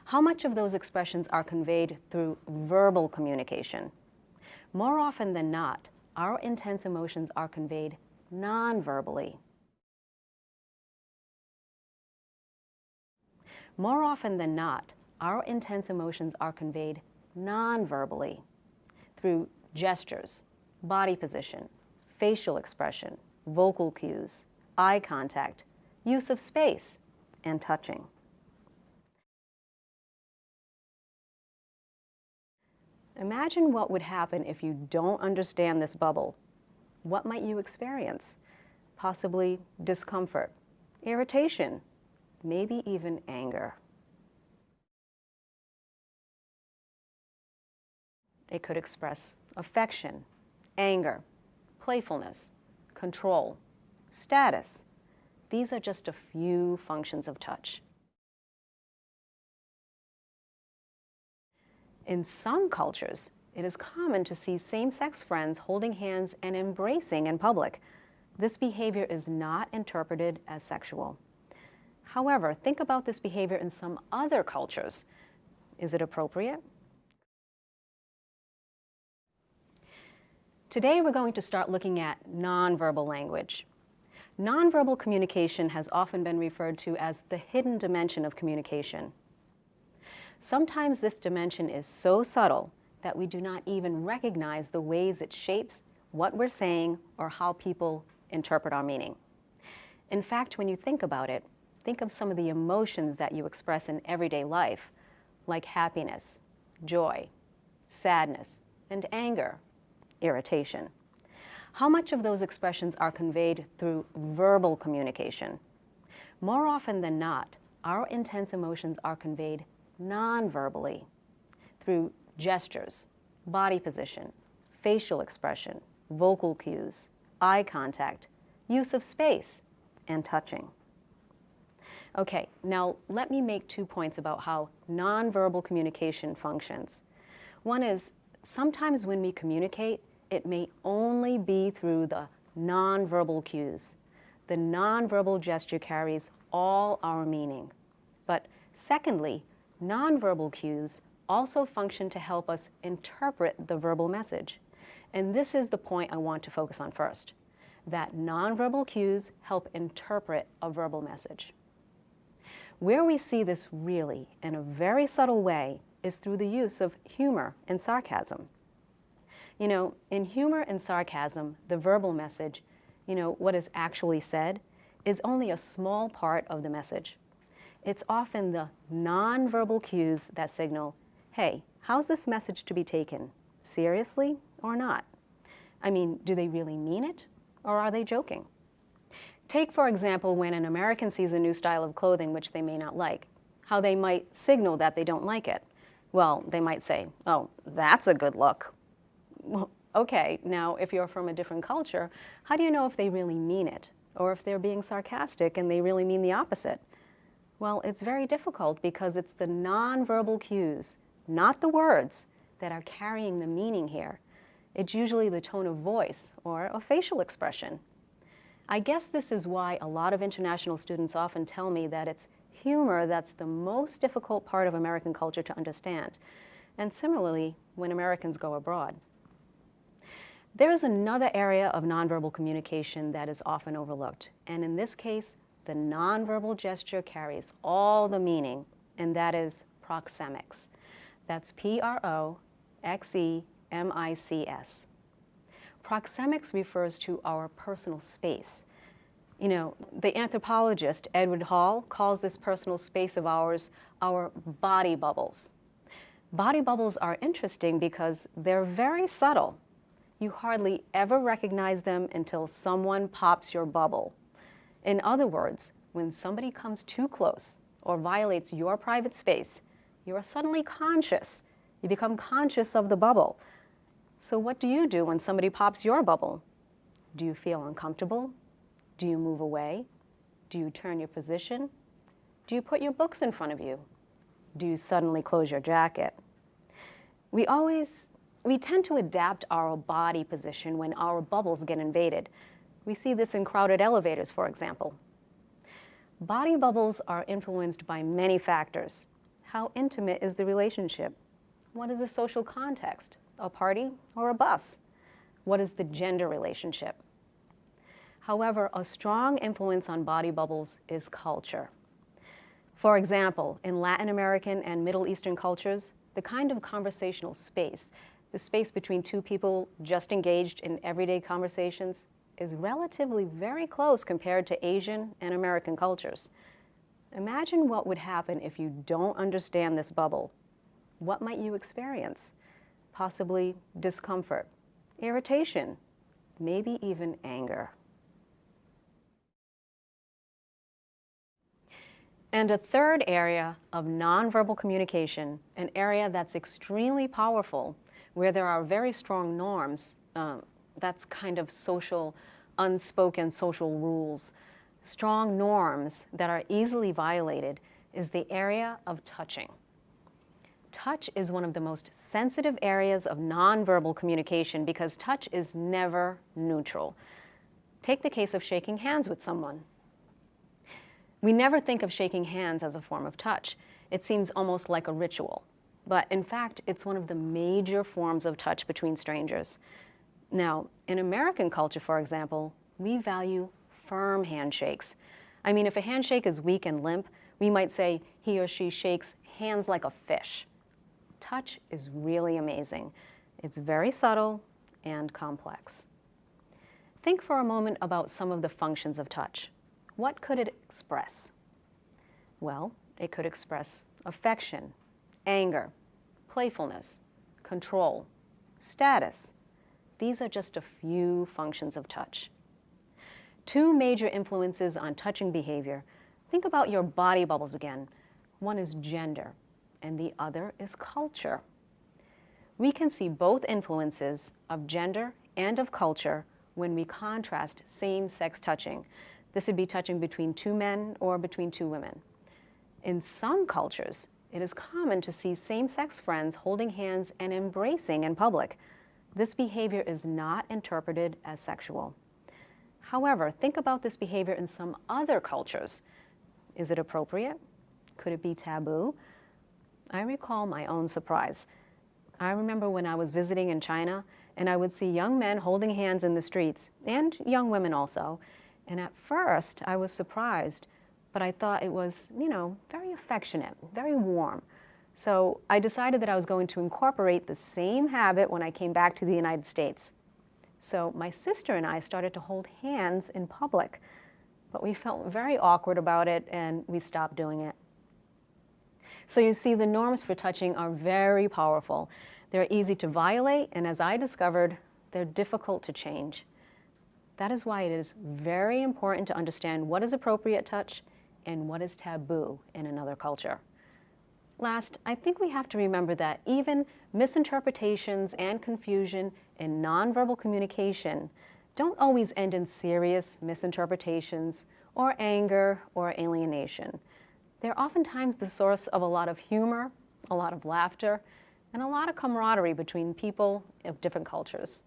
How much of those expressions are conveyed through verbal communication? More often than not, our intense emotions are conveyed non-verbally. More often than not, our intense emotions are conveyed non-verbally through gestures, body position, facial expression, vocal cues, eye contact, use of space, and touching. Imagine what would happen if you don't understand this bubble. What might you experience? Possibly discomfort, irritation, maybe even anger. It could express affection, anger, playfulness, control, status. These are just a few functions of touch. In some cultures, it is common to see same-sex friends holding hands and embracing in public. This behavior is not interpreted as sexual. However, think about this behavior in some other cultures. Is it appropriate? Today, we're going to start looking at nonverbal language. Nonverbal communication has often been referred to as the hidden dimension of communication. Sometimes this dimension is so subtle that we do not even recognize the ways it shapes what we're saying or how people interpret our meaning. In fact, when you think about it, think of some of the emotions that you express in everyday life, like happiness, joy, sadness, and anger, irritation. How much of those expressions are conveyed through verbal communication? More often than not, our intense emotions are conveyed non-verbally through gestures, body position, facial expression, vocal cues, eye contact, use of space, and touching. Okay, now let me make 2 points about how nonverbal communication functions. One is, sometimes when we communicate, it may only be through the nonverbal cues. The nonverbal gesture carries all our meaning. But secondly, nonverbal cues also function to help us interpret the verbal message. And this is the point I want to focus on first, that nonverbal cues help interpret a verbal message. Where we see this really, in a very subtle way, is through the use of humor and sarcasm. You know, in humor and sarcasm, the verbal message, what is actually said, is only a small part of the message. It's often the nonverbal cues that signal, hey, how's this message to be taken? Seriously or not? I mean, do they really mean it, or are they joking? Take, for example, when an American sees a new style of clothing which they may not like, how they might signal that they don't like it. Well, they might say, oh, that's a good look. Well, okay, now if you're from a different culture, how do you know if they really mean it, or if they're being sarcastic and they really mean the opposite? Well, it's very difficult because it's the nonverbal cues, not the words, that are carrying the meaning here. It's usually the tone of voice or a facial expression. I guess this is why a lot of international students often tell me that it's humor that's the most difficult part of American culture to understand, and similarly when Americans go abroad. There is another area of nonverbal communication that is often overlooked, and in this case, the nonverbal gesture carries all the meaning, and that is proxemics. That's P-R-O-X-E-M-I-C-S. Proxemics refers to our personal space. The anthropologist Edward Hall calls this personal space of ours our body bubbles. Body bubbles are interesting because they're very subtle. You hardly ever recognize them until someone pops your bubble. In other words, when somebody comes too close or violates your private space, you are suddenly conscious. You become conscious of the bubble. So what do you do when somebody pops your bubble? Do you feel uncomfortable? Do you move away? Do you turn your position? Do you put your books in front of you? Do you suddenly close your jacket? We tend to adapt our body position when our bubbles get invaded. We see this in crowded elevators, for example. Body bubbles are influenced by many factors: How intimate is the relationship? What is the social context? A party or a bus? What is the gender relationship? However, a strong influence on body bubbles is culture. For example, in Latin American and Middle Eastern cultures, the kind of conversational space, the space between two people just engaged in everyday conversations, is relatively very close compared to Asian and American cultures. Imagine what would happen if you don't understand this bubble. What might you experience? Possibly discomfort, irritation, maybe even anger. And a third area of nonverbal communication, an area that's extremely powerful, where there are very strong norms, that's kind of social, unspoken social rules, strong norms that are easily violated, is the area of touching. Touch is one of the most sensitive areas of nonverbal communication because touch is never neutral. Take the case of shaking hands with someone. We never think of shaking hands as a form of touch. It seems almost like a ritual. But in fact, it's one of the major forms of touch between strangers. Now, in American culture, for example, we value firm handshakes. I mean, if a handshake is weak and limp, we might say he or she shakes hands like a fish. Touch is really amazing. It's very subtle and complex. Think for a moment about some of the functions of touch. What could it express? Well, it could express affection, anger, playfulness, control, status. These are just a few functions of touch. Two major influences on touching behavior. Think about your body bubbles again. One is gender, and the other is culture. We can see both influences of gender and of culture when we contrast same-sex touching. This would be touching between two men or between two women. In some cultures, it is common to see same-sex friends holding hands and embracing in public. This behavior is not interpreted as sexual. However, think about this behavior in some other cultures. Is it appropriate? Could it be taboo? I recall my own surprise. I remember when I was visiting in China, and I would see young men holding hands in the streets, and young women also. And at first, I was surprised, but I thought it was, very affectionate, very warm. So I decided that I was going to incorporate the same habit when I came back to the United States. So my sister and I started to hold hands in public, but we felt very awkward about it, and we stopped doing it. So you see, the norms for touching are very powerful. They're easy to violate, and as I discovered, they're difficult to change. That is why it is very important to understand what is appropriate touch and what is taboo in another culture. Last, I think we have to remember that even misinterpretations and confusion in nonverbal communication don't always end in serious misinterpretations or anger or alienation. They're oftentimes the source of a lot of humor, a lot of laughter, and a lot of camaraderie between people of different cultures.